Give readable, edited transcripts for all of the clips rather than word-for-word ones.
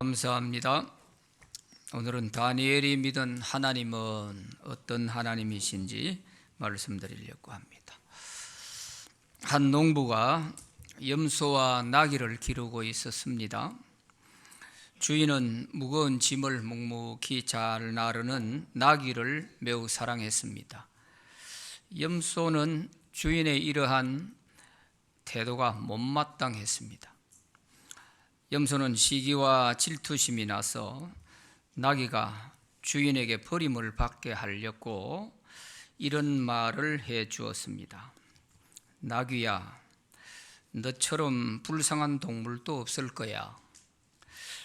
감사합니다. 오늘은 다니엘이 믿은 하나님은 어떤 하나님이신지 말씀드리려고 합니다. 한 농부가 염소와 나귀를 기르고 있었습니다. 주인은 무거운 짐을 묵묵히 잘 나르는 나귀를 매우 사랑했습니다. 염소는 주인의 이러한 태도가 못마땅했습니다. 염소는 시기와 질투심이 나서 나귀가 주인에게 버림을 받게 하려고 이런 말을 해 주었습니다. 나귀야, 너처럼 불쌍한 동물도 없을 거야.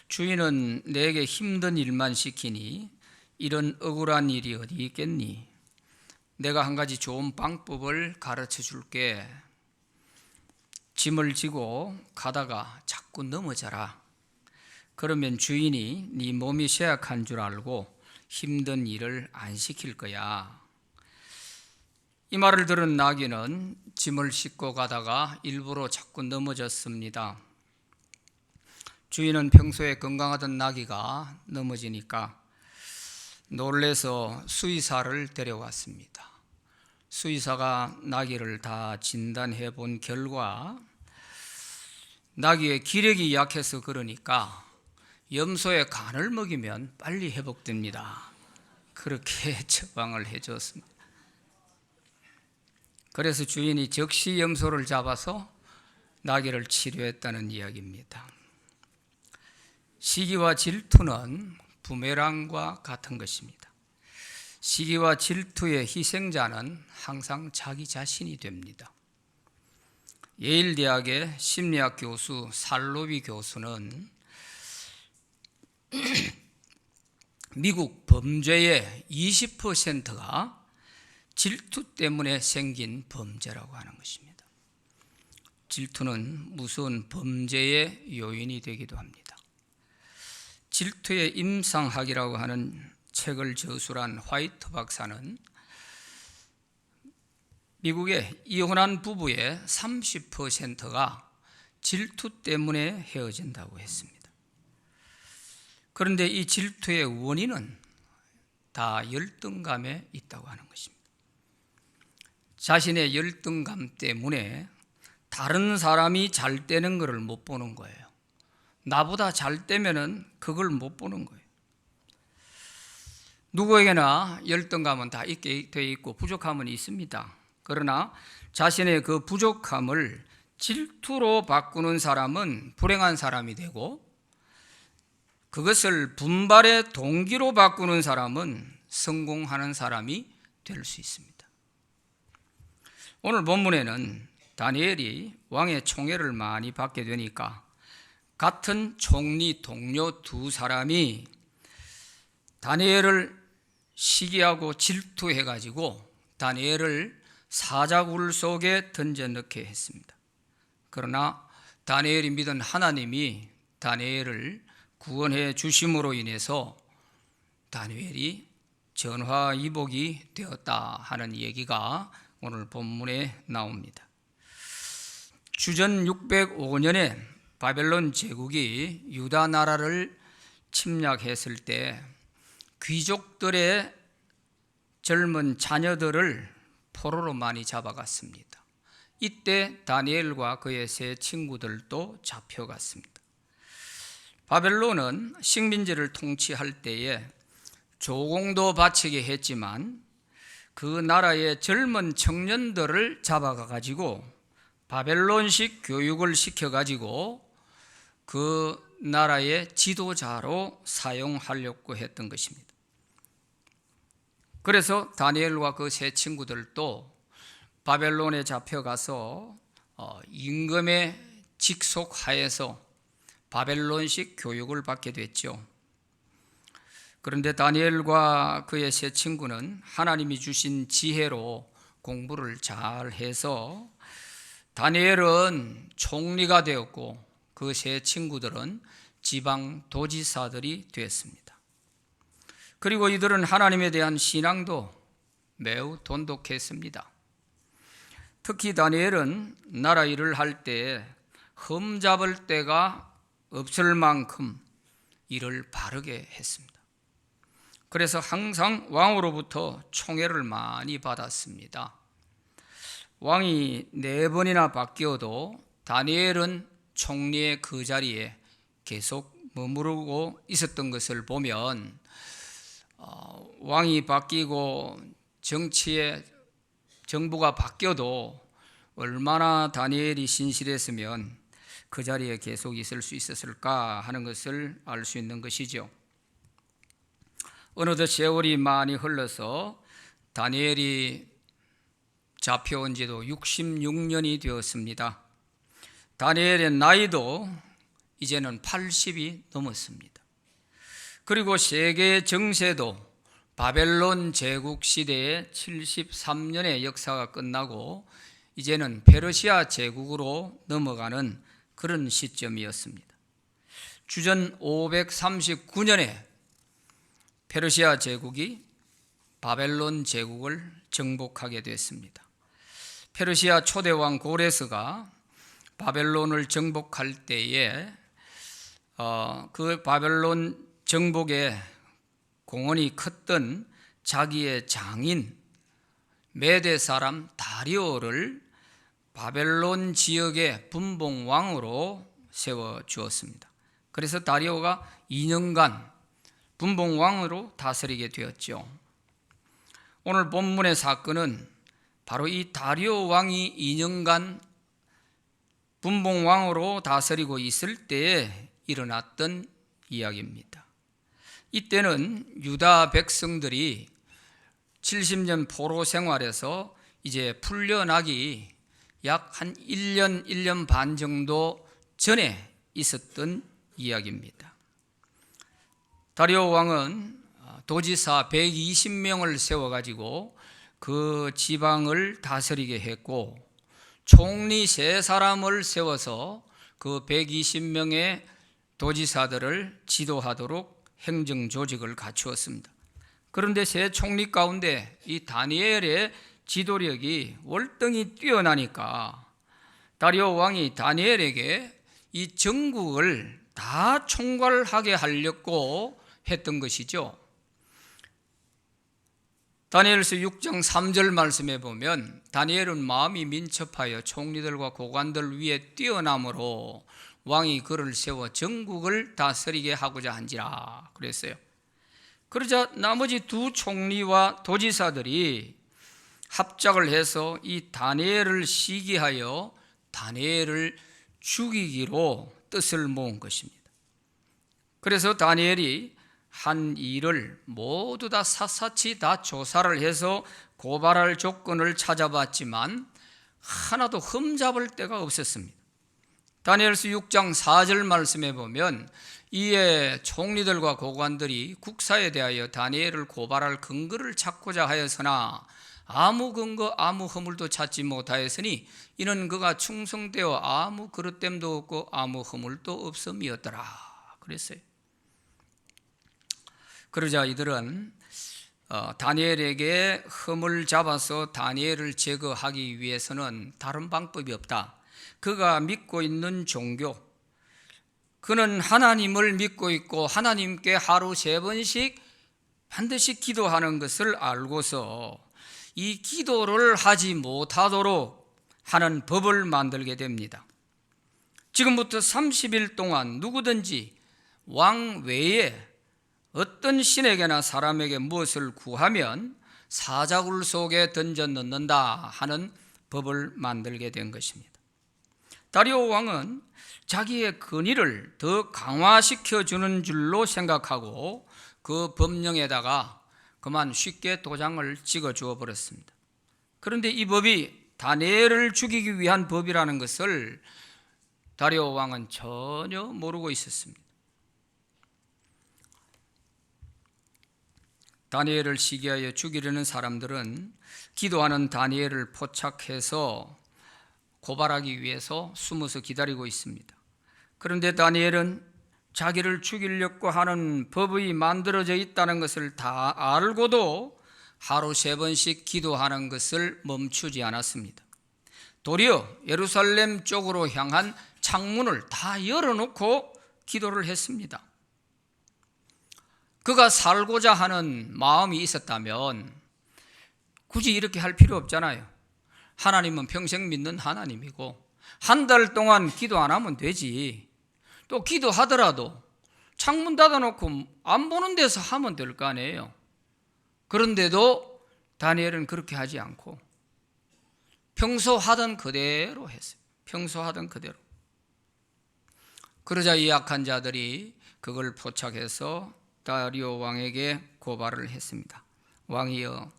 주인은 내게 힘든 일만 시키니 이런 억울한 일이 어디 있겠니? 내가 한 가지 좋은 방법을 가르쳐 줄게. 짐을 지고 가다가 자꾸 넘어져라. 그러면 주인이 네 몸이 쇠약한 줄 알고 힘든 일을 안 시킬 거야. 이 말을 들은 나귀는 짐을 싣고 가다가 일부러 자꾸 넘어졌습니다. 주인은 평소에 건강하던 나귀가 넘어지니까 놀라서 수의사를 데려왔습니다. 수의사가 나귀를 다 진단해 본 결과 나귀의 기력이 약해서 그러니까 염소의 간을 먹이면 빨리 회복됩니다. 그렇게 처방을 해줬습니다. 그래서 주인이 즉시 염소를 잡아서 나귀를 치료했다는 이야기입니다. 시기와 질투는 부메랑과 같은 것입니다. 시기와 질투의 희생자는 항상 자기 자신이 됩니다. 예일대학의 심리학 교수 살로비 교수는 미국 범죄의 20%가 질투 때문에 생긴 범죄라고 하는 것입니다. 질투는 무서운 범죄의 요인이 되기도 합니다. 질투의 임상학이라고 하는 책을 저술한 화이트 박사는 미국의 이혼한 부부의 30%가 질투 때문에 헤어진다고 했습니다. 그런데 이 질투의 원인은 다 열등감에 있다고 하는 것입니다. 자신의 열등감 때문에 다른 사람이 잘 되는 것을 못 보는 거예요. 나보다 잘 되면은 그걸 못 보는 거예요. 누구에게나 열등감은 다 있게 돼 있고 부족함은 있습니다. 그러나 자신의 그 부족함을 질투로 바꾸는 사람은 불행한 사람이 되고 그것을 분발의 동기로 바꾸는 사람은 성공하는 사람이 될 수 있습니다. 오늘 본문에는 다니엘이 왕의 총애를 많이 받게 되니까 같은 총리 동료 두 사람이 다니엘을 시기하고 질투해가지고 다니엘을 사자굴 속에 던져 넣게 했습니다. 그러나 다니엘이 믿은 하나님이 다니엘을 구원해 주심으로 인해서 다니엘이 전화위복이 되었다 하는 얘기가 오늘 본문에 나옵니다. 주전 605년에 바벨론 제국이 유다 나라를 침략했을 때 귀족들의 젊은 자녀들을 포로로 많이 잡아갔습니다. 이때 다니엘과 그의 세 친구들도 잡혀갔습니다. 바벨론은 식민지를 통치할 때에 조공도 바치게 했지만 그 나라의 젊은 청년들을 잡아가지고 바벨론식 교육을 시켜가지고 그 나라의 지도자로 사용하려고 했던 것입니다. 그래서 다니엘과 그 세 친구들도 바벨론에 잡혀가서 임금의 직속하에서 바벨론식 교육을 받게 됐죠. 그런데 다니엘과 그의 세 친구는 하나님이 주신 지혜로 공부를 잘 해서 다니엘은 총리가 되었고 그 세 친구들은 지방 도지사들이 되었습니다. 그리고 이들은 하나님에 대한 신앙도 매우 돈독했습니다. 특히 다니엘은 나라 일을 할 때 흠잡을 데가 없을 만큼 일을 바르게 했습니다. 그래서 항상 왕으로부터 총애를 많이 받았습니다. 왕이 4번이나 바뀌어도 다니엘은 총리의 그 자리에 계속 머무르고 있었던 것을 보면 왕이 바뀌고 정부가 바뀌어도 얼마나 다니엘이 신실했으면 그 자리에 계속 있을 수 있었을까 하는 것을 알 수 있는 것이죠. 어느덧 세월이 많이 흘러서 다니엘이 잡혀온 지도 66년이 되었습니다. 다니엘의 나이도 이제는 80이 넘었습니다. 그리고 세계 정세도 바벨론 제국 시대의 73년의 역사가 끝나고 이제는 페르시아 제국으로 넘어가는 그런 시점이었습니다. 주전 539년에 페르시아 제국이 바벨론 제국을 정복하게 됐습니다. 페르시아 초대왕 고레스가 바벨론을 정복할 때에 그 바벨론 정복에 공헌이 컸던 자기의 장인 메대 사람 다리오를 바벨론 지역의 분봉왕으로 세워주었습니다. 그래서 다리오가 2년간 분봉왕으로 다스리게 되었죠. 오늘 본문의 사건은 바로 이 다리오 왕이 2년간 분봉왕으로 다스리고 있을 때에 일어났던 이야기입니다. 이때는 유다 백성들이 70년 포로 생활에서 이제 풀려나기 약 한 1년 반 정도 전에 있었던 이야기입니다. 다리오 왕은 도지사 120명을 세워가지고 그 지방을 다스리게 했고, 총리 3사람을 세워서 그 120명의 도지사들을 지도하도록 행정조직을 갖추었습니다. 그런데 세 총리 가운데 이 다니엘의 지도력이 월등히 뛰어나니까 다리오 왕이 다니엘에게 이 전국을 다 총괄하게 하려고 했던 것이죠. 다니엘서 6장 3절 말씀에 보면 다니엘은 마음이 민첩하여 총리들과 고관들 위에 뛰어남으로 왕이 그를 세워 전국을 다스리게 하고자 한지라 그랬어요. 그러자 나머지 2 총리와 도지사들이 합작을 해서 이 다니엘을 시기하여 다니엘을 죽이기로 뜻을 모은 것입니다. 그래서 다니엘이 한 일을 모두 다 샅샅이 다 조사를 해서 고발할 조건을 찾아봤지만 하나도 흠잡을 데가 없었습니다. 다니엘서 6장 4절 말씀에 보면 이에 총리들과 고관들이 국사에 대하여 다니엘을 고발할 근거를 찾고자 하였으나 아무 근거 아무 허물도 찾지 못하였으니 이는 그가 충성되어 아무 그릇됨도 없고 아무 허물도 없음이었더라 그랬어요. 그러자 이들은 다니엘에게 흠을 잡아서 다니엘을 제거하기 위해서는 다른 방법이 없다. 그가 믿고 있는 종교, 그는 하나님을 믿고 있고 하나님께 하루 3번씩 반드시 기도하는 것을 알고서 이 기도를 하지 못하도록 하는 법을 만들게 됩니다. 지금부터 30일 동안 누구든지 왕 외에 어떤 신에게나 사람에게 무엇을 구하면 사자굴 속에 던져 넣는다 하는 법을 만들게 된 것입니다. 다리오 왕은 자기의 권위를 더 강화시켜 주는 줄로 생각하고 그 법령에다가 그만 쉽게 도장을 찍어 주어 버렸습니다. 그런데 이 법이 다니엘을 죽이기 위한 법이라는 것을 다리오 왕은 전혀 모르고 있었습니다. 다니엘을 시기하여 죽이려는 사람들은 기도하는 다니엘을 포착해서 고발하기 위해서 숨어서 기다리고 있습니다. 그런데 다니엘은 자기를 죽이려고 하는 법이 만들어져 있다는 것을 다 알고도 하루 3번씩 기도하는 것을 멈추지 않았습니다. 도리어 예루살렘 쪽으로 향한 창문을 다 열어놓고 기도를 했습니다. 그가 살고자 하는 마음이 있었다면 굳이 이렇게 할 필요 없잖아요. 하나님은 평생 믿는 하나님이고 한 달 동안 기도 안 하면 되지. 또 기도하더라도 창문 닫아놓고 안 보는 데서 하면 될 거 아니에요. 그런데도 다니엘은 그렇게 하지 않고 평소 하던 그대로 했어요. 평소 하던 그대로. 그러자 이 악한 자들이 그걸 포착해서 다리오 왕에게 고발을 했습니다. 왕이여,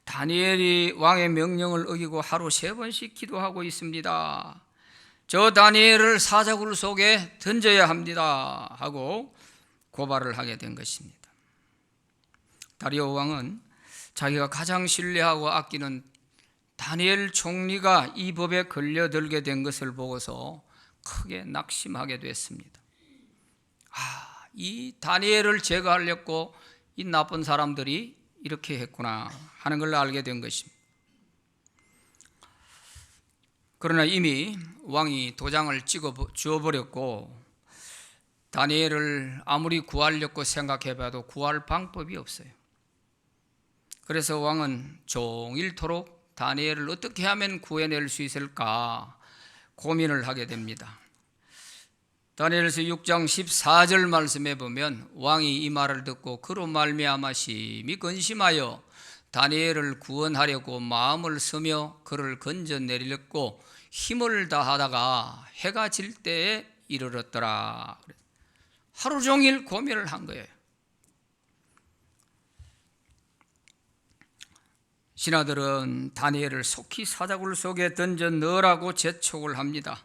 다니엘이 왕의 명령을 어기고 하루 3번씩 기도하고 있습니다. 저 다니엘을 사자굴 속에 던져야 합니다 하고 고발을 하게 된 것입니다. 다리오 왕은 자기가 가장 신뢰하고 아끼는 다니엘 총리가 이 법에 걸려들게 된 것을 보고서 크게 낙심하게 됐습니다. 이 다니엘을 제거하려고 이 나쁜 사람들이 이렇게 했구나 하는 걸 알게 된 것입니다. 그러나 이미 왕이 도장을 찍어 주어버렸고 다니엘을 아무리 구하려고 생각해봐도 구할 방법이 없어요. 그래서 왕은 종일토록 다니엘을 어떻게 하면 구해낼 수 있을까 고민을 하게 됩니다. 다니엘서 6장 14절 말씀에 보면 왕이 이 말을 듣고 그로 말미암아 심히 근심하여 다니엘을 구원하려고 마음을 쓰며 그를 건져내리려고 힘을 다하다가 해가 질 때에 이르렀더라. 하루 종일 고민을 한 거예요. 신하들은 다니엘을 속히 사자굴 속에 던져 넣으라고 재촉을 합니다.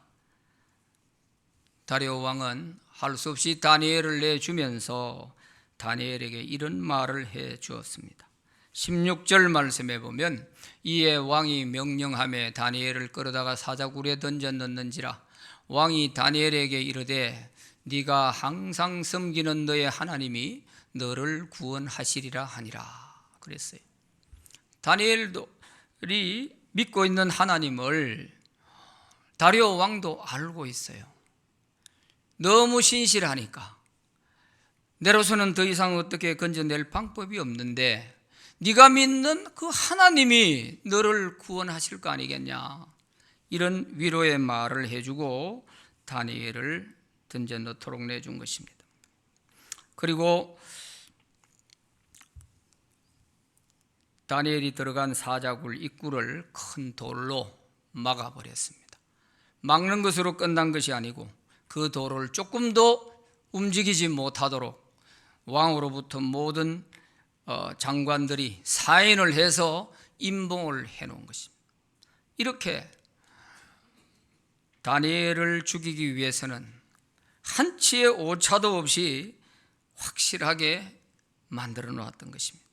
다리오 왕은 할 수 없이 다니엘을 내주면서 다니엘에게 이런 말을 해 주었습니다. 16절 말씀에 보면 이에 왕이 명령하며 다니엘을 끌어다가 사자굴에 던져 넣는지라. 왕이 다니엘에게 이르되 네가 항상 섬기는 너의 하나님이 너를 구원하시리라 하니라 그랬어요. 다니엘이 믿고 있는 하나님을 다리오 왕도 알고 있어요. 너무 신실하니까 내로서는 더 이상 어떻게 건져낼 방법이 없는데 네가 믿는 그 하나님이 너를 구원하실 거 아니겠냐, 이런 위로의 말을 해주고 다니엘을 던져 넣도록 내준 것입니다. 그리고 다니엘이 들어간 사자굴 입구를 큰 돌로 막아버렸습니다. 막는 것으로 끝난 것이 아니고 그 돌을 조금 더 움직이지 못하도록 왕으로부터 모든 장관들이 사인을 해서 임봉을 해놓은 것입니다. 이렇게 다니엘을 죽이기 위해서는 한치의 오차도 없이 확실하게 만들어 놓았던 것입니다.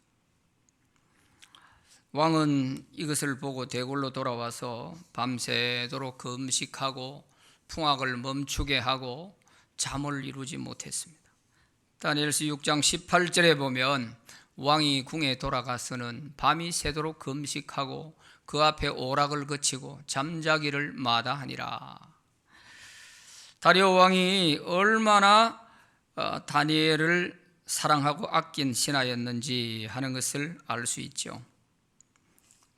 왕은 이것을 보고 대궐로 돌아와서 밤새도록 금식하고 풍악을 멈추게 하고 잠을 이루지 못했습니다. 다니엘서 6장 18절에 보면 왕이 궁에 돌아가서는 밤이 새도록 금식하고 그 앞에 오락을 그치고 잠자기를 마다하니라. 다리오 왕이 얼마나 다니엘을 사랑하고 아낀 신하였는지 하는 것을 알 수 있죠.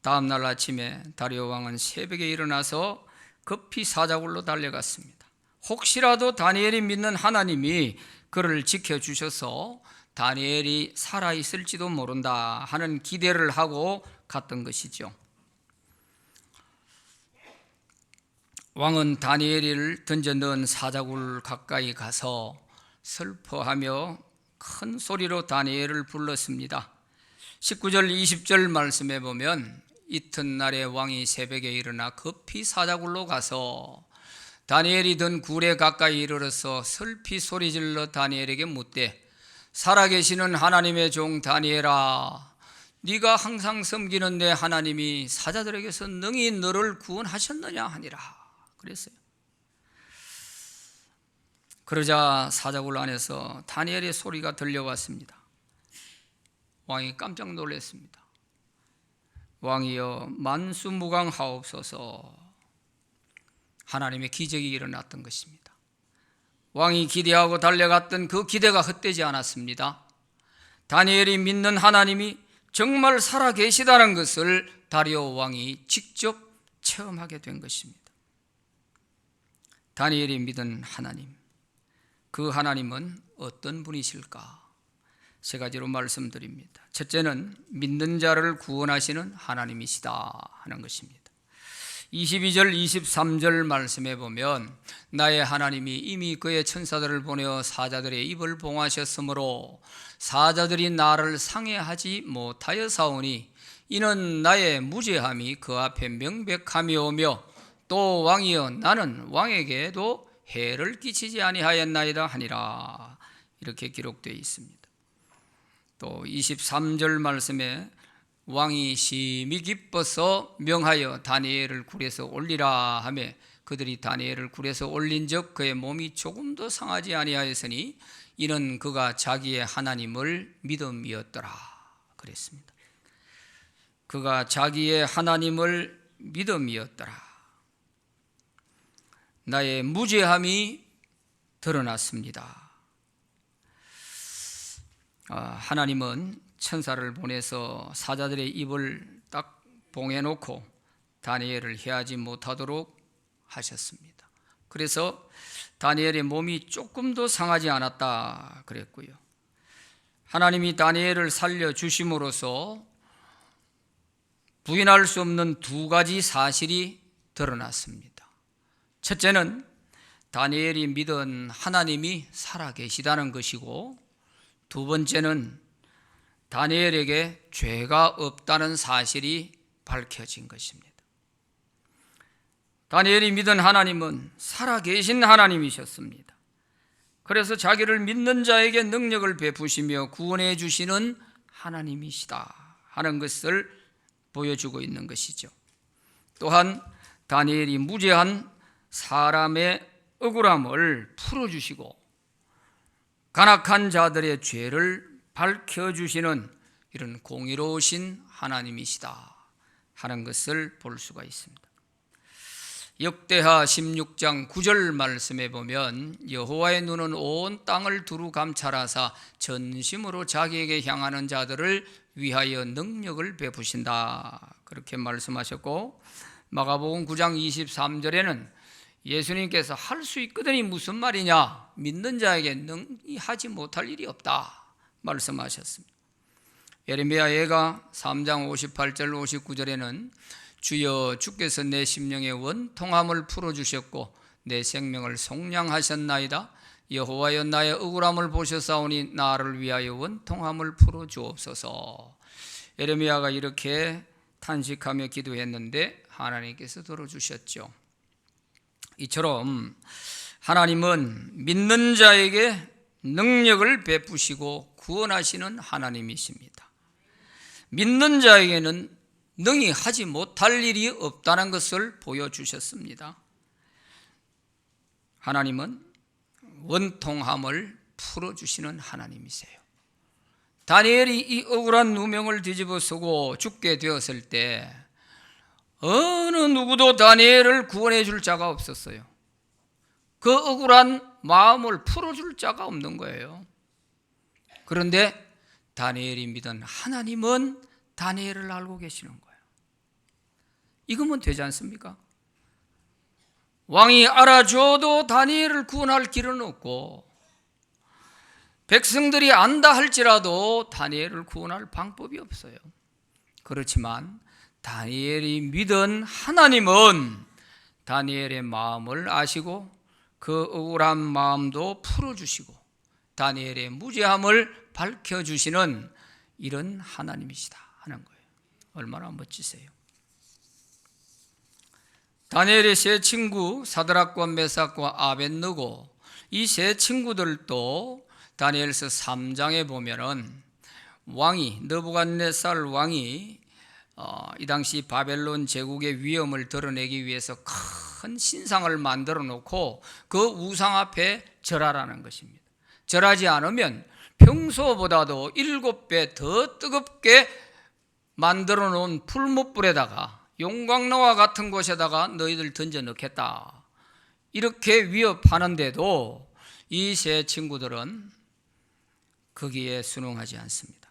다음 날 아침에 다리오 왕은 새벽에 일어나서 급히 사자굴로 달려갔습니다. 혹시라도 다니엘이 믿는 하나님이 그를 지켜주셔서 다니엘이 살아있을지도 모른다 하는 기대를 하고 갔던 것이죠. 왕은 다니엘을 던져 넣은 사자굴 가까이 가서 슬퍼하며 큰 소리로 다니엘을 불렀습니다. 19절 20절 말씀에 보면 이튿날에 왕이 새벽에 일어나 급히 사자굴로 가서 다니엘이 든 굴에 가까이 이르러서 슬피 소리질러 다니엘에게 묻되 살아계시는 하나님의 종 다니엘아, 네가 항상 섬기는 내 하나님이 사자들에게서 능히 너를 구원하셨느냐 하니라 그랬어요. 그러자 사자굴 안에서 다니엘의 소리가 들려왔습니다. 왕이 깜짝 놀랐습니다. 왕이여 만수무강하옵소서. 하나님의 기적이 일어났던 것입니다. 왕이 기대하고 달려갔던 그 기대가 헛되지 않았습니다. 다니엘이 믿는 하나님이 정말 살아계시다는 것을 다리오 왕이 직접 체험하게 된 것입니다. 다니엘이 믿은 하나님, 그 하나님은 어떤 분이실까? 세 가지로 말씀드립니다. 첫째는 믿는 자를 구원하시는 하나님이시다 하는 것입니다. 22절 23절 말씀에 보면 나의 하나님이 이미 그의 천사들을 보내어 사자들의 입을 봉하셨으므로 사자들이 나를 상해하지 못하여사오니 이는 나의 무죄함이 그 앞에 명백함이오며 또 왕이여 나는 왕에게도 해를 끼치지 아니하였나이다 하니라. 이렇게 기록되어 있습니다. 또 23절 말씀에 왕이 심히 기뻐서 명하여 다니엘을 굴에서 올리라 하며 그들이 다니엘을 굴에서 올린즉 그의 몸이 조금도 상하지 아니하였으니 이는 그가 자기의 하나님을 믿음이었더라 그랬습니다. 그가 자기의 하나님을 믿음이었더라. 나의 무죄함이 드러났습니다. 하나님은 천사를 보내서 사자들의 입을 딱 봉해놓고 다니엘을 해하지 못하도록 하셨습니다. 그래서 다니엘의 몸이 조금도 상하지 않았다 그랬고요. 하나님이 다니엘을 살려주심으로써 부인할 수 없는 두 가지 사실이 드러났습니다. 첫째는 다니엘이 믿은 하나님이 살아계시다는 것이고, 두 번째는 다니엘에게 죄가 없다는 사실이 밝혀진 것입니다. 다니엘이 믿은 하나님은 살아계신 하나님이셨습니다. 그래서 자기를 믿는 자에게 능력을 베푸시며 구원해 주시는 하나님이시다 하는 것을 보여주고 있는 것이죠. 또한 다니엘이 무죄한 사람의 억울함을 풀어주시고 간악한 자들의 죄를 밝혀주시는 이런 공의로우신 하나님이시다 하는 것을 볼 수가 있습니다. 역대하 16장 9절 말씀에 보면 여호와의 눈은 온 땅을 두루 감찰하사 전심으로 자기에게 향하는 자들을 위하여 능력을 베푸신다 그렇게 말씀하셨고, 마가복음 9장 23절에는 예수님께서 할 수 있거든이 무슨 말이냐, 믿는 자에게 능히 하지 못할 일이 없다 말씀하셨습니다. 예레미야 예가 3장 58절 59절에는 주여 주께서 내 심령의 원통함을 풀어주셨고 내 생명을 속량하셨나이다. 여호와여 나의 억울함을 보셨사오니 나를 위하여 원통함을 풀어주옵소서. 예레미야가 이렇게 탄식하며 기도했는데 하나님께서 들어주셨죠. 이처럼 하나님은 믿는 자에게 능력을 베푸시고 구원하시는 하나님이십니다. 믿는 자에게는 능히 하지 못할 일이 없다는 것을 보여주셨습니다. 하나님은 원통함을 풀어주시는 하나님이세요. 다니엘이 이 억울한 누명을 뒤집어쓰고 죽게 되었을 때 어느 누구도 다니엘을 구원해 줄 자가 없었어요. 그 억울한 마음을 풀어줄 자가 없는 거예요. 그런데 다니엘이 믿은 하나님은 다니엘을 알고 계시는 거예요. 이거면 되지 않습니까? 왕이 알아줘도 다니엘을 구원할 길은 없고 백성들이 안다 할지라도 다니엘을 구원할 방법이 없어요. 그렇지만 다니엘이 믿은 하나님은 다니엘의 마음을 아시고 그 억울한 마음도 풀어주시고 다니엘의 무죄함을 밝혀주시는 이런 하나님이시다 하는 거예요. 얼마나 멋지세요. 다니엘의 세 친구 사드락과 메삭과 아벳느고, 이 세 친구들도 다니엘서 3장에 보면은 왕이 느부갓네살 왕이 이 당시 바벨론 제국의 위엄을 드러내기 위해서 큰 신상을 만들어 놓고 그 우상 앞에 절하라는 것입니다. 절하지 않으면 평소보다도 7배 더 뜨겁게 만들어 놓은 풀무불에다가 용광로와 같은 곳에다가 너희들 던져 넣겠다 이렇게 위협하는데도 이 세 친구들은 거기에 순응하지 않습니다.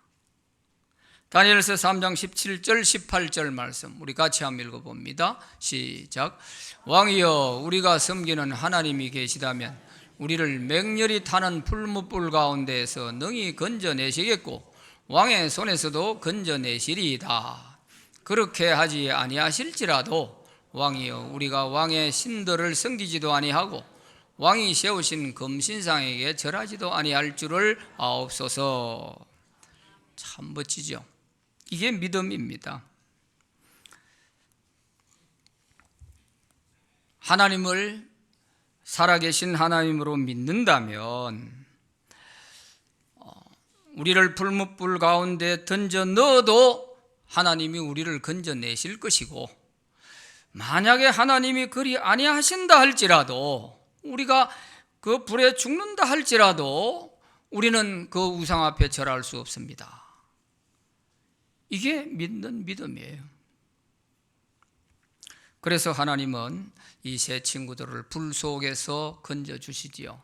다니엘서 3장 17절 18절 말씀 우리 같이 한번 읽어봅니다. 시작. 왕이여, 우리가 섬기는 하나님이 계시다면 우리를 맹렬히 타는 풀무불 가운데에서 능히 건져내시겠고 왕의 손에서도 건져내시리이다. 그렇게 하지 아니하실지라도 왕이여, 우리가 왕의 신들을 섬기지도 아니하고 왕이 세우신 금신상에게 절하지도 아니할 줄을 아옵소서. 참 멋지죠. 이게 믿음입니다. 하나님을 살아계신 하나님으로 믿는다면 우리를 풀무불 가운데 던져 넣어도 하나님이 우리를 건져내실 것이고, 만약에 하나님이 그리 아니하신다 할지라도, 우리가 그 불에 죽는다 할지라도 우리는 그 우상 앞에 절할 수 없습니다. 이게 믿는 믿음이에요. 그래서 하나님은 이 세 친구들을 불 속에서 건져주시지요.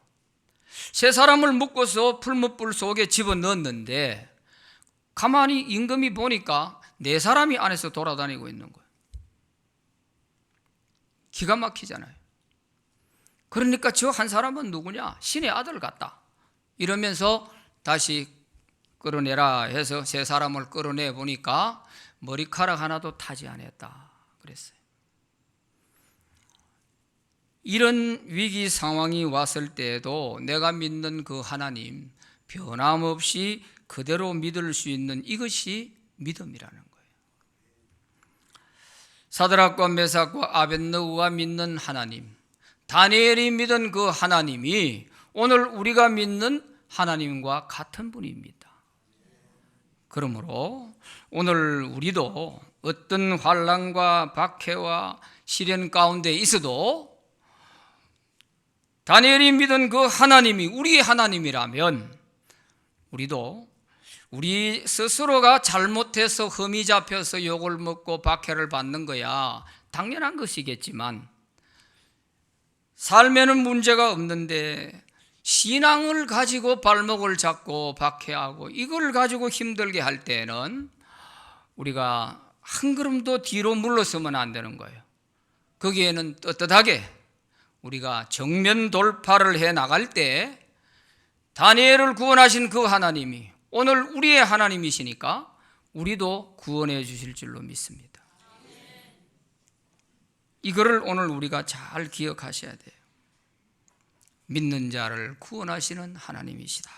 세 사람을 묶어서 풀무불 속에 집어넣었는데 가만히 임금이 보니까 네 사람이 안에서 돌아다니고 있는 거예요. 기가 막히잖아요. 그러니까 저 한 사람은 누구냐? 신의 아들 같다. 이러면서 다시 끌어내라 해서 세 사람을 끌어내 보니까 머리카락 하나도 타지 않았다 그랬어요. 이런 위기 상황이 왔을 때에도 내가 믿는 그 하나님 변함없이 그대로 믿을 수 있는 이것이 믿음이라는 거예요. 사드락과 메삭과 아벳느고가 믿는 하나님, 다니엘이 믿은 그 하나님이 오늘 우리가 믿는 하나님과 같은 분입니다. 그러므로 오늘 우리도 어떤 환난과 박해와 시련 가운데 있어도 다니엘이 믿은 그 하나님이 우리의 하나님이라면 우리도 우리 스스로가 잘못해서 흠이 잡혀서 욕을 먹고 박해를 받는 거야 당연한 것이겠지만, 삶에는 문제가 없는데 신앙을 가지고 발목을 잡고 박해하고 이걸 가지고 힘들게 할 때는 우리가 한 걸음도 뒤로 물러서면 안 되는 거예요. 거기에는 떳떳하게 우리가 정면 돌파를 해 나갈 때 다니엘을 구원하신 그 하나님이 오늘 우리의 하나님이시니까 우리도 구원해 주실 줄로 믿습니다. 이거를 오늘 우리가 잘 기억하셔야 돼요. 믿는 자를 구원하시는 하나님이시다.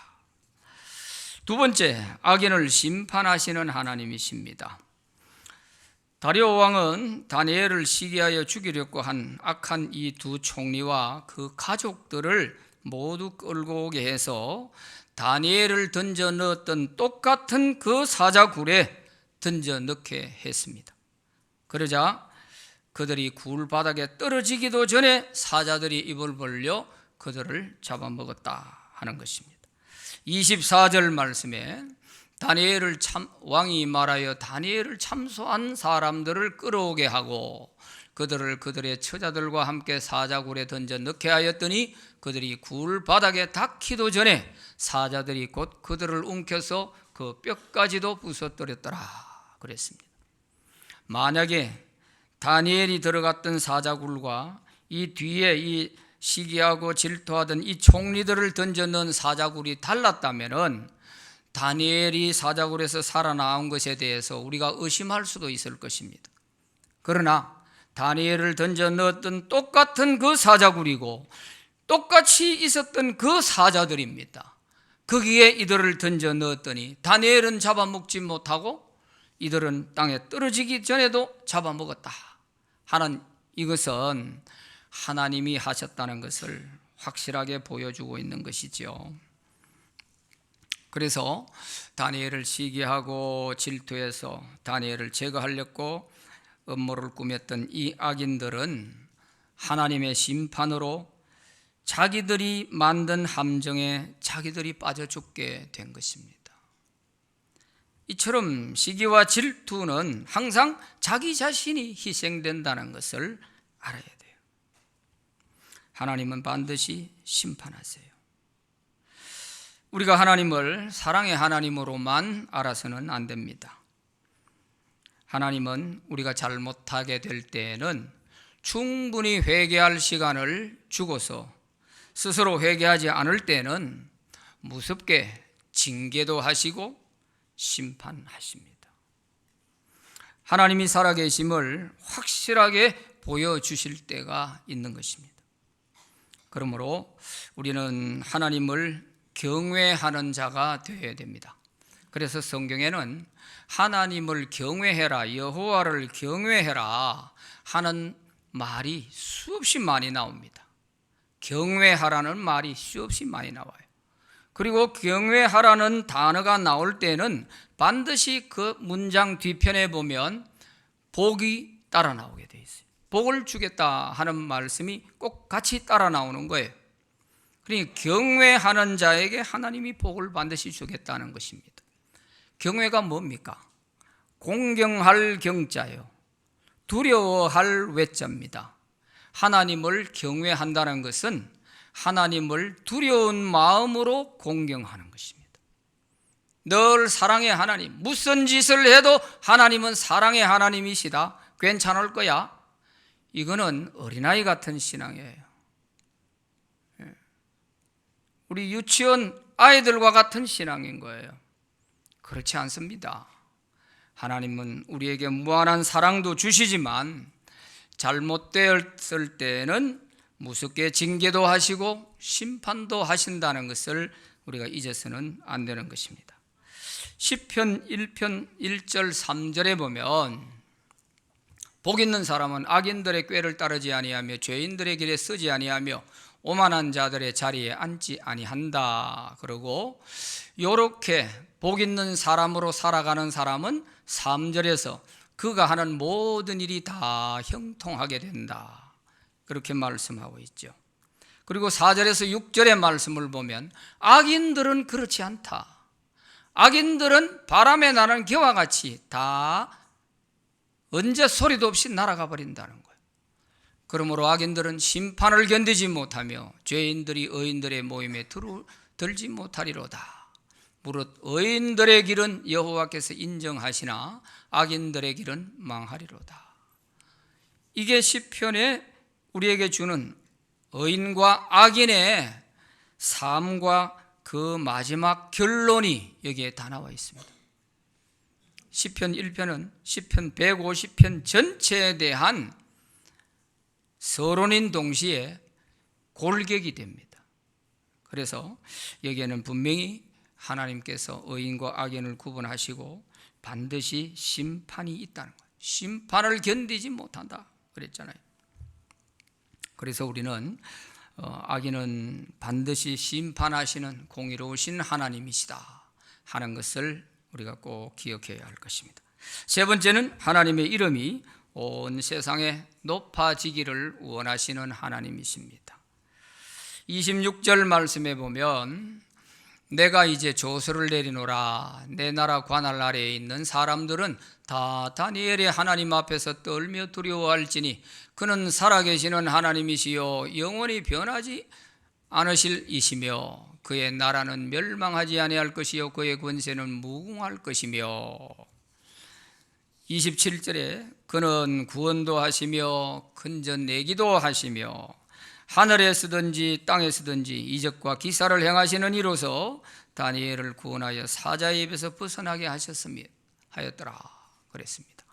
두 번째, 악인을 심판하시는 하나님이십니다. 다리오 왕은 다니엘을 시기하여 죽이려고 한 악한 이 두 총리와 그 가족들을 모두 끌고 오게 해서 다니엘을 던져 넣었던 똑같은 그 사자굴에 던져 넣게 했습니다. 그러자 그들이 굴 바닥에 떨어지기도 전에 사자들이 입을 벌려 그들을 잡아먹었다 하는 것입니다. 24절 말씀에 다니엘을 왕이 말하여 다니엘을 참소한 사람들을 끌어오게 하고 그들을 그들의 처자들과 함께 사자굴에 던져 넣게 하였더니 그들이 굴 바닥에 닿기도 전에 사자들이 곧 그들을 움켜서 그 뼈까지도 부서뜨렸더라 그랬습니다. 만약에 다니엘이 들어갔던 사자굴과 이 뒤에 이 시기하고 질투하던 이 총리들을 던져 넣은 사자굴이 달랐다면은 다니엘이 사자굴에서 살아나온 것에 대해서 우리가 의심할 수도 있을 것입니다. 그러나 다니엘을 던져 넣었던 똑같은 그 사자굴이고 똑같이 있었던 그 사자들입니다. 거기에 이들을 던져 넣었더니 다니엘은 잡아먹지 못하고 이들은 땅에 떨어지기 전에도 잡아먹었다 하는 이것은 하나님이 하셨다는 것을 확실하게 보여주고 있는 것이죠. 그래서 다니엘을 시기하고 질투해서 다니엘을 제거하려고 음모를 꾸몄던 이 악인들은 하나님의 심판으로 자기들이 만든 함정에 자기들이 빠져 죽게 된 것입니다. 이처럼 시기와 질투는 항상 자기 자신이 희생된다는 것을 알아야 돼요. 하나님은 반드시 심판하세요. 우리가 하나님을 사랑의 하나님으로만 알아서는 안 됩니다. 하나님은 우리가 잘못하게 될 때에는 충분히 회개할 시간을 주고서 스스로 회개하지 않을 때는 무섭게 징계도 하시고 심판하십니다. 하나님이 살아계심을 확실하게 보여주실 때가 있는 것입니다. 그러므로 우리는 하나님을 경외하는 자가 되어야 됩니다. 그래서 성경에는 하나님을 경외해라, 여호와를 경외해라 하는 말이 수없이 많이 나옵니다. 경외하라는 말이 수없이 많이 나와요. 그리고 경외하라는 단어가 나올 때는 반드시 그 문장 뒤편에 보면 복이 따라 나오게 돼 있어요. 복을 주겠다 하는 말씀이 꼭 같이 따라 나오는 거예요. 그러니 경외하는 자에게 하나님이 복을 반드시 주겠다는 것입니다. 경외가 뭡니까? 공경할 경자요, 두려워할 외자입니다. 하나님을 경외한다는 것은 하나님을 두려운 마음으로 공경하는 것입니다. 늘 사랑의 하나님, 무슨 짓을 해도 하나님은 사랑의 하나님이시다, 괜찮을 거야, 이거는 어린아이 같은 신앙이에요. 우리 유치원 아이들과 같은 신앙인 거예요. 그렇지 않습니다. 하나님은 우리에게 무한한 사랑도 주시지만 잘못되었을 때는 무섭게 징계도 하시고 심판도 하신다는 것을 우리가 잊어서는 안 되는 것입니다. 시편 1편 1절 3절에 보면 복 있는 사람은 악인들의 꾀를 따르지 아니하며 죄인들의 길에 서지 아니하며 오만한 자들의 자리에 앉지 아니한다. 그러고 이렇게 복 있는 사람으로 살아가는 사람은 3절에서 그가 하는 모든 일이 다 형통하게 된다, 그렇게 말씀하고 있죠. 그리고 4절에서 6절의 말씀을 보면 악인들은 그렇지 않다. 악인들은 바람에 나는 겨와 같이 다 언제 소리도 없이 날아가 버린다는 거예요. 그러므로 악인들은 심판을 견디지 못하며 죄인들이 의인들의 모임에 들지 못하리로다. 무릇 의인들의 길은 여호와께서 인정하시나 악인들의 길은 망하리로다. 이게 시편에 우리에게 주는 의인과 악인의 삶과 그 마지막 결론이 여기에 다 나와 있습니다. 시편 1편은 시편 150편 전체에 대한 서론인 동시에 골격이 됩니다. 그래서 여기에는 분명히 하나님께서 의인과 악인을 구분하시고 반드시 심판이 있다는 거예요. 심판을 견디지 못한다 그랬잖아요. 그래서 우리는 악인은 반드시 심판하시는 공의로우신 하나님이시다 하는 것을 우리가 꼭 기억해야 할 것입니다. 세 번째는 하나님의 이름이 온 세상에 높아지기를 원하시는 하나님이십니다. 26절 말씀에 보면 내가 이제 조서를 내리노라. 내 나라 관할 아래에 있는 사람들은 다 다니엘의 하나님 앞에서 떨며 두려워할지니 그는 살아계시는 하나님이시요 영원히 변하지 않으실 이시며 그의 나라는 멸망하지 아니할 것이요 그의 권세는 무궁할 것이며 27절에 그는 구원도 하시며 큰전 내기도 하시며 하늘에 서든지 땅에 서든지 이적과 기사를 행하시는 이로서 다니엘을 구원하여 사자의 입에서 벗어나게 하였더라 그랬습니다.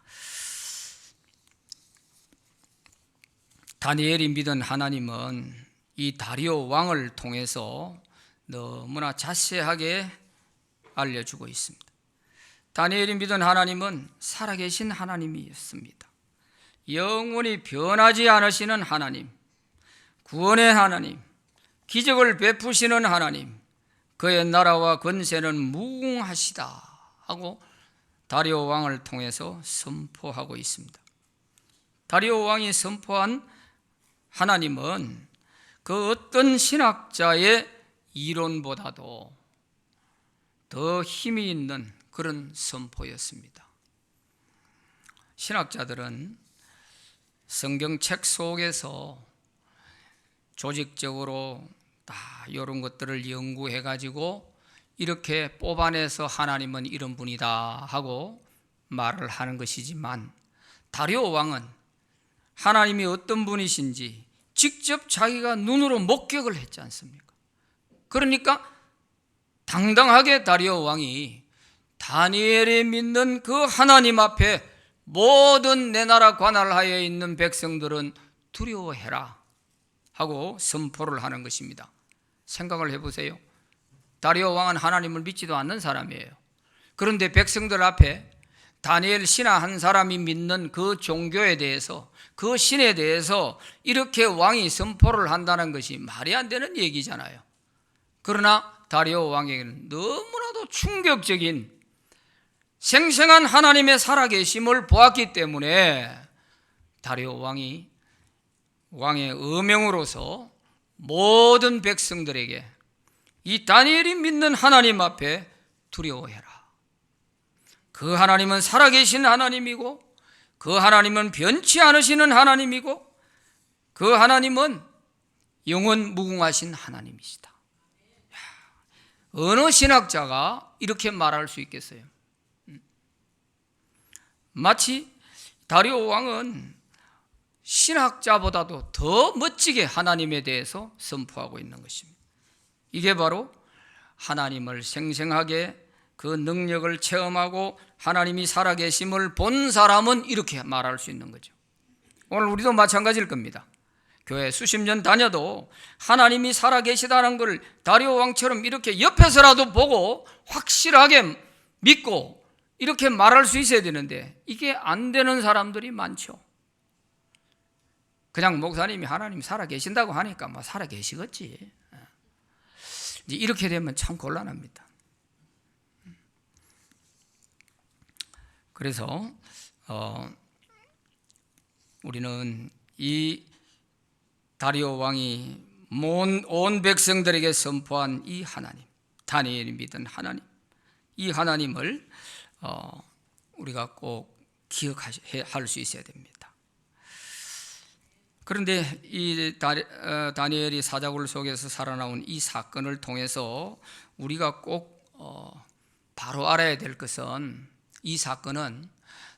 다니엘이 믿은 하나님은 이 다리오 왕을 통해서 너무나 자세하게 알려주고 있습니다. 다니엘이 믿은 하나님은 살아계신 하나님이었습니다. 영원히 변하지 않으시는 하나님, 구원의 하나님, 기적을 베푸시는 하나님, 그의 나라와 권세는 무궁하시다 하고 다리오 왕을 통해서 선포하고 있습니다. 다리오 왕이 선포한 하나님은 그 어떤 신학자의 이론보다도 더 힘이 있는 그런 선포였습니다. 신학자들은 성경책 속에서 조직적으로 다 이런 것들을 연구해 가지고 이렇게 뽑아내서 하나님은 이런 분이다 하고 말을 하는 것이지만, 다리오 왕은 하나님이 어떤 분이신지 직접 자기가 눈으로 목격을 했지 않습니까? 그러니까 당당하게 다리오 왕이 다니엘이 믿는 그 하나님 앞에 모든 내 나라 관할하에 있는 백성들은 두려워해라 하고 선포를 하는 것입니다. 생각을 해보세요. 다리오 왕은 하나님을 믿지도 않는 사람이에요. 그런데 백성들 앞에 다니엘 신하 한 사람이 믿는 그 종교에 대해서, 그 신에 대해서 이렇게 왕이 선포를 한다는 것이 말이 안 되는 얘기잖아요. 그러나 다리오 왕에게는 너무나도 충격적인 생생한 하나님의 살아계심을 보았기 때문에 다리오 왕이 왕의 어명으로서 모든 백성들에게 이 다니엘이 믿는 하나님 앞에 두려워해라. 그 하나님은 살아계신 하나님이고, 그 하나님은 변치 않으시는 하나님이고, 그 하나님은 영원 무궁하신 하나님이시다. 어느 신학자가 이렇게 말할 수 있겠어요? 마치 다리오 왕은 신학자보다도 더 멋지게 하나님에 대해서 선포하고 있는 것입니다. 이게 바로 하나님을 생생하게 그 능력을 체험하고 하나님이 살아계심을 본 사람은 이렇게 말할 수 있는 거죠. 오늘 우리도 마찬가지일 겁니다. 교회 수십 년 다녀도 하나님이 살아계시다는 걸 다리오 왕처럼 이렇게 옆에서라도 보고 확실하게 믿고 이렇게 말할 수 있어야 되는데, 이게 안 되는 사람들이 많죠. 그냥 목사님이 하나님 살아계신다고 하니까 뭐 살아계시겠지. 이렇게 되면 참 곤란합니다. 그래서 우리는 이 다리오 왕이 온 백성들에게 선포한 이 하나님, 다니엘이 믿은 하나님, 이 하나님을 우리가 꼭 기억할 수 있어야 됩니다. 그런데 이 다니엘이 사자굴 속에서 살아나온 이 사건을 통해서 우리가 꼭 바로 알아야 될 것은, 이 사건은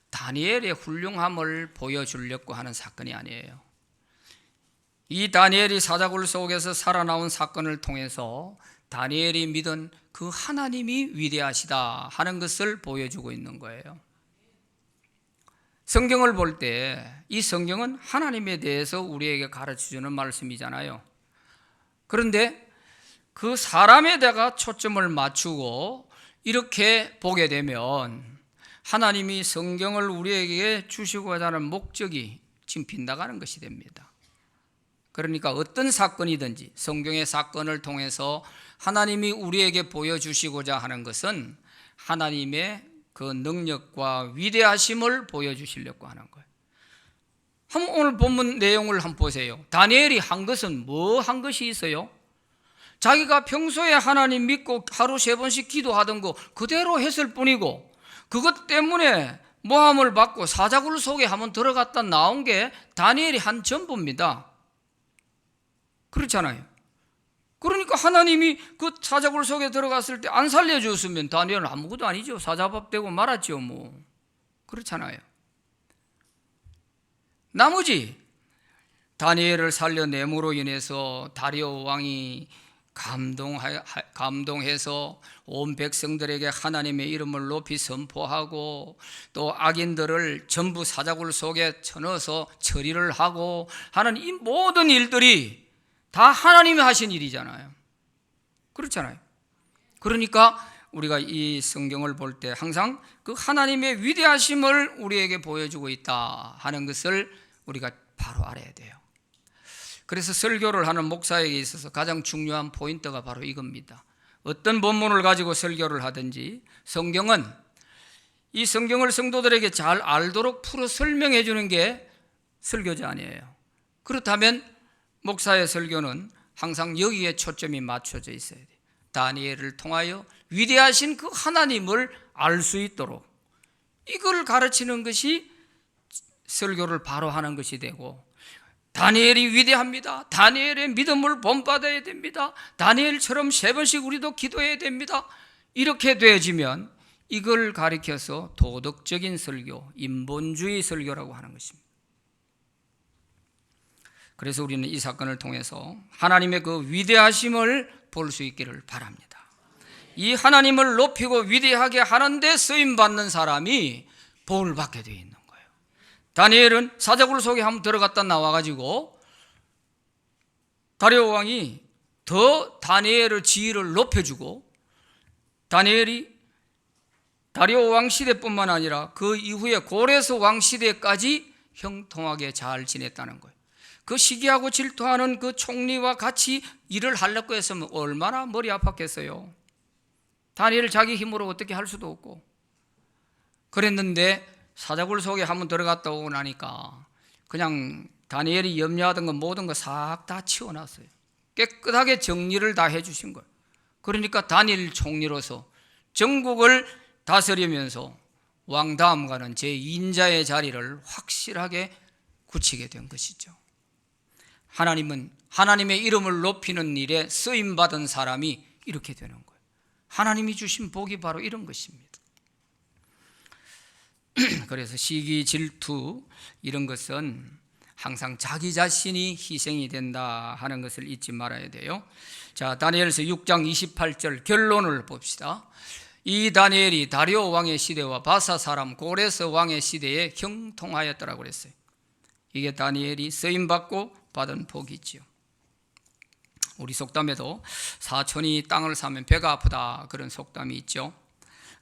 다니엘의 훌륭함을 보여주려고 하는 사건이 아니에요. 이 다니엘이 사자굴 속에서 살아나온 사건을 통해서 다니엘이 믿은 그 하나님이 위대하시다 하는 것을 보여주고 있는 거예요. 성경을 볼 때 이 성경은 하나님에 대해서 우리에게 가르쳐주는 말씀이잖아요. 그런데 그 사람에다가 초점을 맞추고 이렇게 보게 되면 하나님이 성경을 우리에게 주시고자 하는 목적이 지금 빗나가는 것이 됩니다. 그러니까 어떤 사건이든지 성경의 사건을 통해서 하나님이 우리에게 보여주시고자 하는 것은 하나님의 그 능력과 위대하심을 보여주시려고 하는 거예요. 오늘 본문 내용을 한번 보세요. 다니엘이 한 것은 뭐 한 것이 있어요? 자기가 평소에 하나님 믿고 하루 3번씩 기도하던 거 그대로 했을 뿐이고, 그것 때문에 모함을 받고 사자굴 속에 한번 들어갔다 나온 게 다니엘이 한 전부입니다. 그렇잖아요. 그러니까 하나님이 그 사자굴 속에 들어갔을 때 안 살려줬으면 다니엘은 아무것도 아니죠. 사자밥 되고 말았죠 뭐. 그렇잖아요. 나머지 다니엘을 살려냄으로 인해서 다리오 왕이 감동해서 온 백성들에게 하나님의 이름을 높이 선포하고, 또 악인들을 전부 사자굴 속에 쳐넣어서 처리를 하고 하는 이 모든 일들이 다 하나님이 하신 일이잖아요. 그렇잖아요. 그러니까 우리가 이 성경을 볼 때 항상 그 하나님의 위대하심을 우리에게 보여주고 있다 하는 것을 우리가 바로 알아야 돼요. 그래서 설교를 하는 목사에게 있어서 가장 중요한 포인트가 바로 이겁니다. 어떤 본문을 가지고 설교를 하든지 성경은, 이 성경을 성도들에게 잘 알도록 풀어 설명해 주는 게 설교자 아니에요. 그렇다면 목사의 설교는 항상 여기에 초점이 맞춰져 있어야 돼요. 다니엘을 통하여 위대하신 그 하나님을 알 수 있도록 이걸 가르치는 것이 설교를 바로 하는 것이 되고, 다니엘이 위대합니다. 다니엘의 믿음을 본받아야 됩니다. 다니엘처럼 3번씩 우리도 기도해야 됩니다. 이렇게 되어지면 이걸 가리켜서 도덕적인 설교, 인본주의 설교라고 하는 것입니다. 그래서 우리는 이 사건을 통해서 하나님의 그 위대하심을 볼 수 있기를 바랍니다. 이 하나님을 높이고 위대하게 하는데 쓰임받는 사람이 복을 받게 되어 있는 거예요. 다니엘은 사자굴 속에 한번 들어갔다 나와가지고 다리오 왕이 더 다니엘의 지위를 높여주고, 다니엘이 다리오 왕 시대뿐만 아니라 그 이후에 고레스 왕 시대까지 형통하게 잘 지냈다는 거예요. 그 시기하고 질투하는 그 총리와 같이 일을 하려고 했으면 얼마나 머리 아팠겠어요. 다니엘을 자기 힘으로 어떻게 할 수도 없고. 그랬는데 사자굴 속에 한번 들어갔다 오고 나니까 그냥 다니엘이 염려하던 건 모든 거 싹 다 치워놨어요. 깨끗하게 정리를 다 해주신 거예요. 그러니까 다니엘 총리로서 전국을 다스리면서 왕 다음과는 제2인자의 자리를 확실하게 굳히게 된 것이죠. 하나님은 하나님의 이름을 높이는 일에 쓰임받은 사람이 이렇게 되는 거예요. 하나님이 주신 복이 바로 이런 것입니다. 그래서 시기, 질투 이런 것은 항상 자기 자신이 희생이 된다 하는 것을 잊지 말아야 돼요. 자, 다니엘서 6장 28절 결론을 봅시다. 이 다니엘이 다리오 왕의 시대와 바사 사람 고레스 왕의 시대에 형통하였더라고 그랬어요. 이게 다니엘이 쓰임받고 받은 복이지요. 우리 속담에도 사촌이 땅을 사면 배가 아프다 그런 속담이 있죠.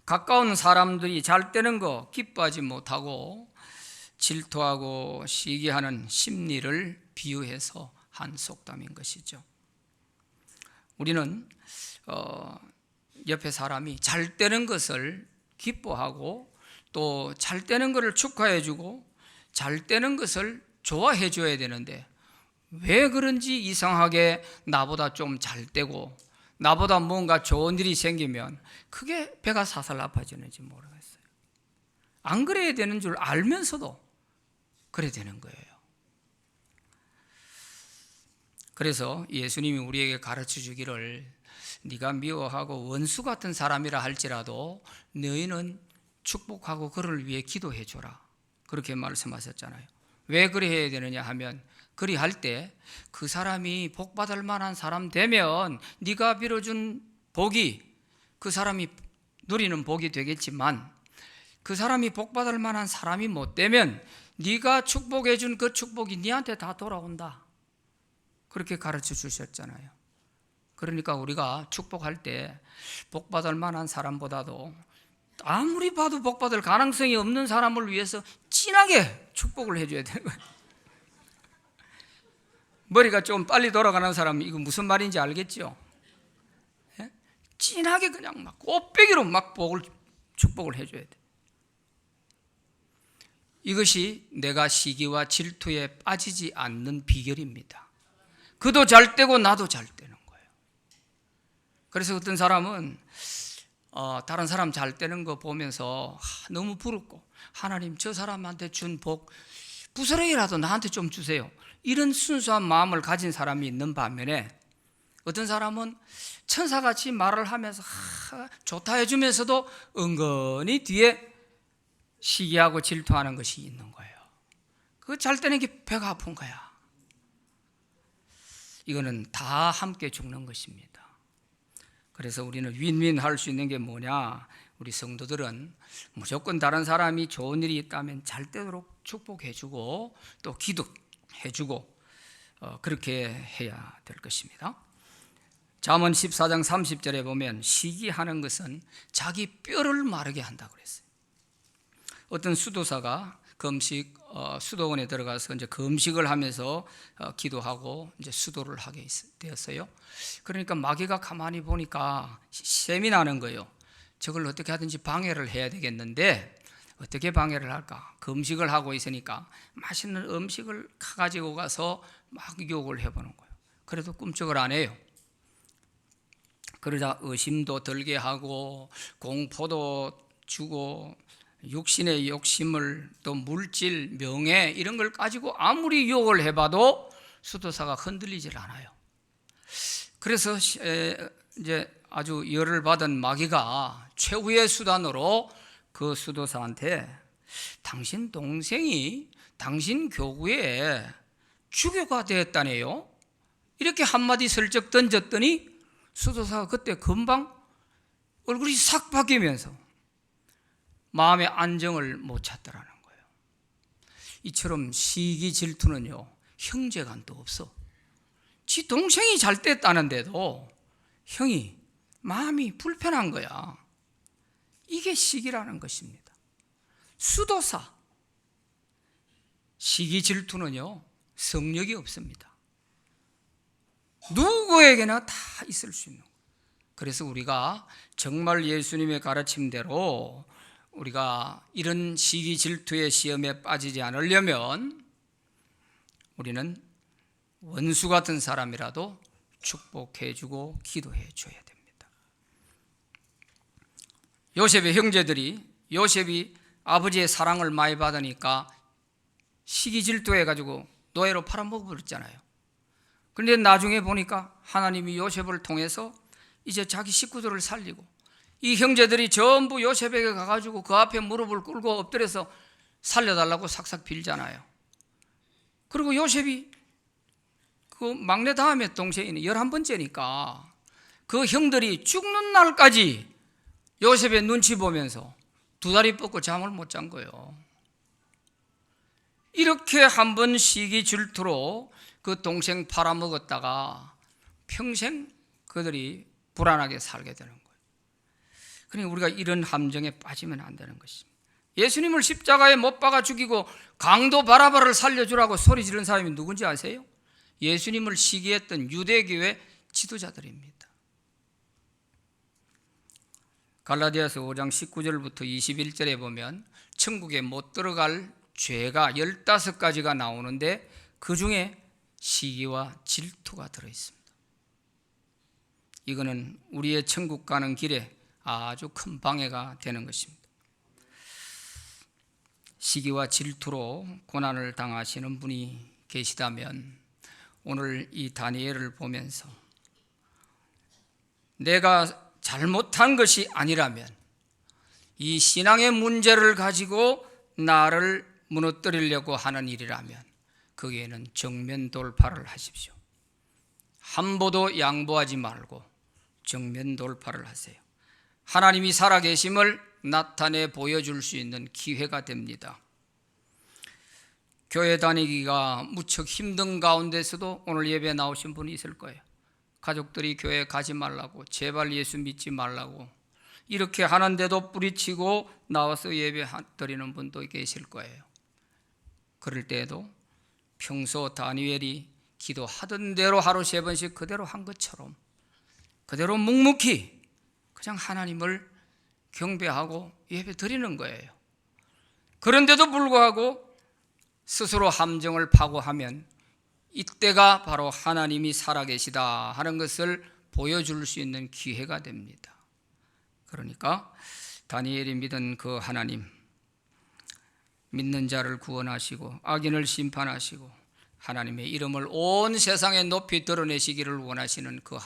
가까운 사람들이 잘 되는 거 기뻐하지 못하고 질투하고 시기하는 심리를 비유해서 한 속담인 것이죠. 우리는 옆에 사람이 잘 되는 것을 기뻐하고 또 잘 되는 것을 축하해주고 잘 되는 것을 좋아해줘야 되는데, 왜 그런지 이상하게 나보다 좀 잘 되고 나보다 뭔가 좋은 일이 생기면 그게 배가 사살 아파지는지 모르겠어요. 안 그래야 되는 줄 알면서도 그래 되는 거예요. 그래서 예수님이 우리에게 가르쳐 주기를, 네가 미워하고 원수 같은 사람이라 할지라도 너희는 축복하고 그를 위해 기도해 줘라, 그렇게 말씀하셨잖아요. 왜 그래 해야 되느냐 하면, 그리할 때 그 사람이 복받을 만한 사람 되면 네가 빌어준 복이 그 사람이 누리는 복이 되겠지만, 그 사람이 복받을 만한 사람이 못 되면 네가 축복해 준 그 축복이 네한테 다 돌아온다, 그렇게 가르쳐 주셨잖아요. 그러니까 우리가 축복할 때 복받을 만한 사람보다도 아무리 봐도 복받을 가능성이 없는 사람을 위해서 진하게 축복을 해줘야 되는 거예요. 머리가 좀 빨리 돌아가는 사람, 이거 무슨 말인지 알겠죠? 예? 진하게 그냥 막 꽃배기로 막 축복을 해줘야 돼. 이것이 내가 시기와 질투에 빠지지 않는 비결입니다. 그도 잘 되고 나도 잘 되는 거예요. 그래서 어떤 사람은 다른 사람 잘 되는 거 보면서 너무 부럽고, 하나님 저 사람한테 준 복 부스러기라도 나한테 좀 주세요, 이런 순수한 마음을 가진 사람이 있는 반면에, 어떤 사람은 천사같이 말을 하면서 좋다 해주면서도 은근히 뒤에 시기하고 질투하는 것이 있는 거예요. 그 잘 되는 게 배가 아픈 거야. 이거는 다 함께 죽는 것입니다. 그래서 우리는 윈윈 할 수 있는 게 뭐냐, 우리 성도들은 무조건 다른 사람이 좋은 일이 있다면 잘 되도록 축복해주고 또 기도해주고 그렇게 해야 될 것입니다. 잠언 14장 30절에 보면 시기하는 것은 자기 뼈를 마르게 한다고 그랬어요. 어떤 수도사가 수도원에 들어가서 이제 금식을 하면서 기도하고 이제 수도를 하게 되었어요. 그러니까 마귀가 가만히 보니까 셈이 나는 거예요. 저걸 어떻게 하든지 방해를 해야 되겠는데 어떻게 방해를 할까? 금식을 하고 있으니까 맛있는 음식을 가지고 가서 막 유혹을 해보는 거예요. 그래도 꿈쩍을 안 해요. 그러자 의심도 들게 하고 공포도 주고 육신의 욕심을 또 물질, 명예 이런 걸 가지고 아무리 유혹을 해봐도 수도사가 흔들리질 않아요. 그래서 이제 아주 열을 받은 마귀가 최후의 수단으로 그 수도사한테 당신 동생이 당신 교구에 주교가 되었다네요. 이렇게 한마디 슬쩍 던졌더니 수도사가 그때 금방 얼굴이 싹 바뀌면서 마음의 안정을 못 찾더라는 거예요. 이처럼 시기 질투는요, 형제간도 없어. 지 동생이 잘 됐다는데도 형이 마음이 불편한 거야. 이게 시기라는 것입니다. 수도사, 시기 질투는요, 성력이 없습니다. 누구에게나 다 있을 수 있는 거예요. 그래서 우리가 정말 예수님의 가르침대로 우리가 이런 시기 질투의 시험에 빠지지 않으려면 우리는 원수 같은 사람이라도 축복해주고 기도해줘야 됩니다. 요셉의 형제들이 요셉이 아버지의 사랑을 많이 받으니까 시기 질투해가지고 노예로 팔아먹어버렸잖아요. 그런데 나중에 보니까 하나님이 요셉을 통해서 이제 자기 식구들을 살리고, 이 형제들이 전부 요셉에게 가가지고 그 앞에 무릎을 꿇고 엎드려서 살려달라고 삭삭 빌잖아요. 그리고 요셉이 그 막내 다음에 동생이 11번째니까 그 형들이 죽는 날까지 요셉의 눈치 보면서 두 다리 뻗고 잠을 못 잔 거예요. 이렇게 한번 시기 질투로 그 동생 팔아먹었다가 평생 그들이 불안하게 살게 되는 거예요. 그러니까 우리가 이런 함정에 빠지면 안 되는 것입니다. 예수님을 십자가에 못 박아 죽이고 강도 바라바를 살려주라고 소리 지른 사람이 누군지 아세요? 예수님을 시기했던 유대교회 지도자들입니다. 갈라디아서 5장 19절부터 21절에 보면 천국에 못 들어갈 죄가 15가지가 나오는데 그 중에 시기와 질투가 들어있습니다. 이거는 우리의 천국 가는 길에 아주 큰 방해가 되는 것입니다. 시기와 질투로 고난을 당하시는 분이 계시다면 오늘 이 다니엘을 보면서 내가 잘못한 것이 아니라면, 이 신앙의 문제를 가지고 나를 무너뜨리려고 하는 일이라면 거기에는 정면 돌파를 하십시오. 한보도 양보하지 말고 정면 돌파를 하세요. 하나님이 살아계심을 나타내 보여줄 수 있는 기회가 됩니다. 교회 다니기가 무척 힘든 가운데서도 오늘 예배에 나오신 분이 있을 거예요. 가족들이 교회 가지 말라고, 제발 예수 믿지 말라고 이렇게 하는데도 뿌리치고 나와서 예배 드리는 분도 계실 거예요. 그럴 때에도 평소 다니엘이 기도하던 대로 하루 3번씩 그대로 한 것처럼 그대로 묵묵히 그냥 하나님을 경배하고 예배 드리는 거예요. 그런데도 불구하고 스스로 함정을 파고하면 이때가 바로 하나님이 살아계시다 하는 것을 보여줄 수 있는 기회가 됩니다. 그러니까 다니엘이 믿은 그 하나님, 믿는 자를 구원하시고 악인을 심판하시고 하나님의 이름을 온 세상에 높이 드러내시기를 원하시는 그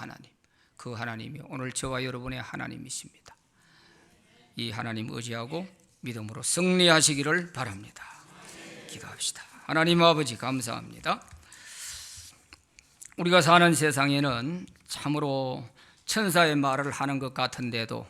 하나님이 오늘 저와 여러분의 하나님이십니다. 이 하나님 의지하고 믿음으로 승리하시기를 바랍니다. 기도합시다. 하나님 아버지 감사합니다. 우리가 사는 세상에는 참으로 천사의 말을 하는 것 같은데도